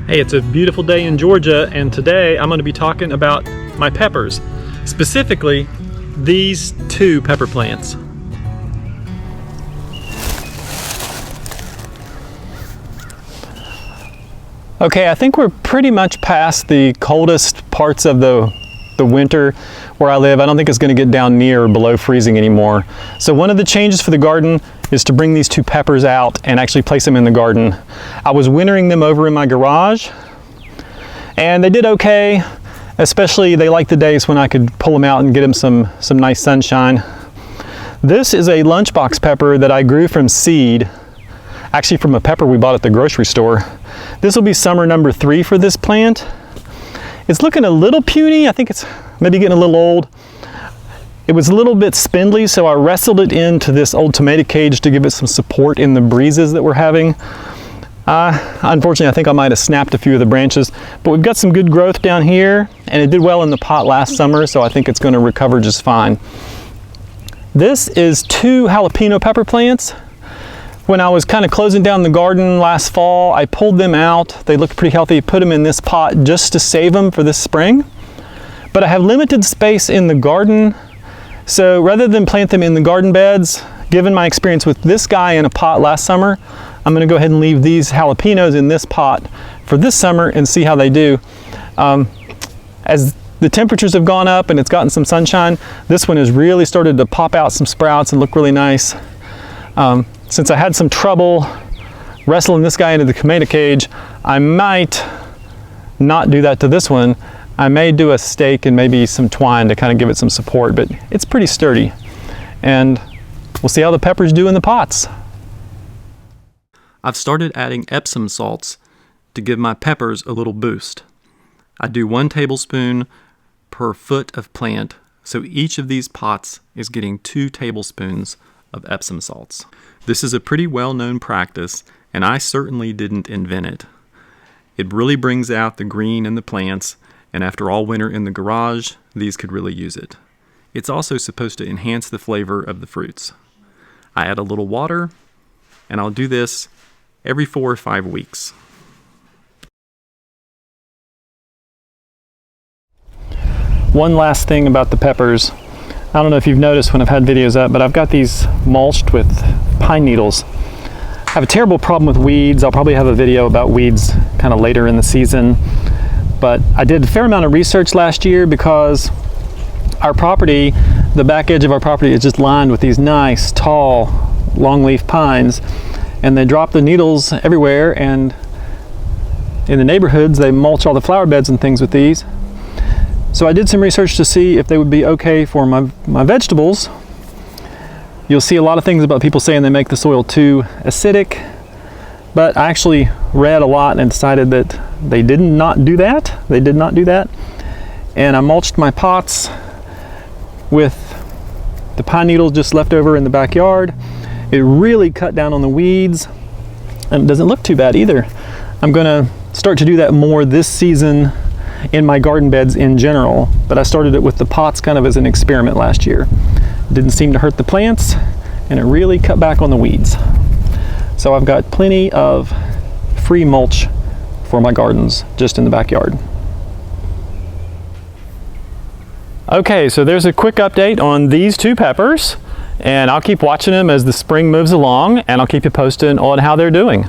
Hey, it's a beautiful day in Georgia, and today I'm going to be talking about my peppers, specifically these two pepper plants. Okay, I think we're pretty much past the coldest parts of the winter where I live. I don't think it's going to get down near or below freezing anymore. So one of the changes for the garden is to bring these two peppers out and actually place them in the garden. I was wintering them over in my garage and they did okay, especially they liked the days when I could pull them out and get them some nice sunshine. This is a lunchbox pepper that I grew from seed, actually from a pepper we bought at the grocery store. This will be summer number 3 for this plant. It's looking a little puny. I think it's maybe getting a little old. It was a little bit spindly, so I wrestled it into this old tomato cage to give it some support in the breezes that we're having. Unfortunately, I think I might have snapped a few of the branches, but we've got some good growth down here, and it did well in the pot last summer, so I think it's going to recover just fine. This is 2 jalapeno pepper plants. When I was kind of closing down the garden last fall, I pulled them out. They looked pretty healthy, put them in this pot just to save them for this spring. But I have limited space in the garden, so rather than plant them in the garden beds, given my experience with this guy in a pot last summer, I'm going to go ahead and leave these jalapenos in this pot for this summer and see how they do. As the temperatures have gone up and it's gotten some sunshine, this one has really started to pop out some sprouts and look really nice. Since I had some trouble wrestling this guy into the tomato cage, I might not do that to this one. I may do a stake and maybe some twine to kind of give it some support, but it's pretty sturdy. And we'll see how the peppers do in the pots. I've started adding Epsom salts to give my peppers a little boost. I do 1 tablespoon per foot of plant, so each of these pots is getting 2 tablespoons of Epsom salts. This is a pretty well-known practice, and I certainly didn't invent it. It really brings out the green in the plants, and after all winter in the garage, these could really use it. It's also supposed to enhance the flavor of the fruits. I add a little water, and I'll do this every 4 or 5 weeks. One last thing about the peppers. I don't know if you've noticed when I've had videos up, but I've got these mulched with pine needles. I have a terrible problem with weeds. I'll probably have a video about weeds kind of later in the season. But I did a fair amount of research last year because our property, the back edge of our property is just lined with these nice, tall, longleaf pines. And they drop the needles everywhere, and in the neighborhoods they mulch all the flower beds and things with these. So I did some research to see if they would be okay for my vegetables. You'll see a lot of things about people saying they make the soil too acidic, but I actually read a lot and decided that they did not do that. They did not do that. And I mulched my pots with the pine needles just left over in the backyard. It really cut down on the weeds, and it doesn't look too bad either. I'm gonna start to do that more this season in my garden beds in general, but I started it with the pots kind of as an experiment last year. It didn't seem to hurt the plants, and it really cut back on the weeds. So I've got plenty of free mulch for my gardens just in the backyard. Okay, so there's a quick update on these 2 peppers, and I'll keep watching them as the spring moves along, and I'll keep you posted on how they're doing.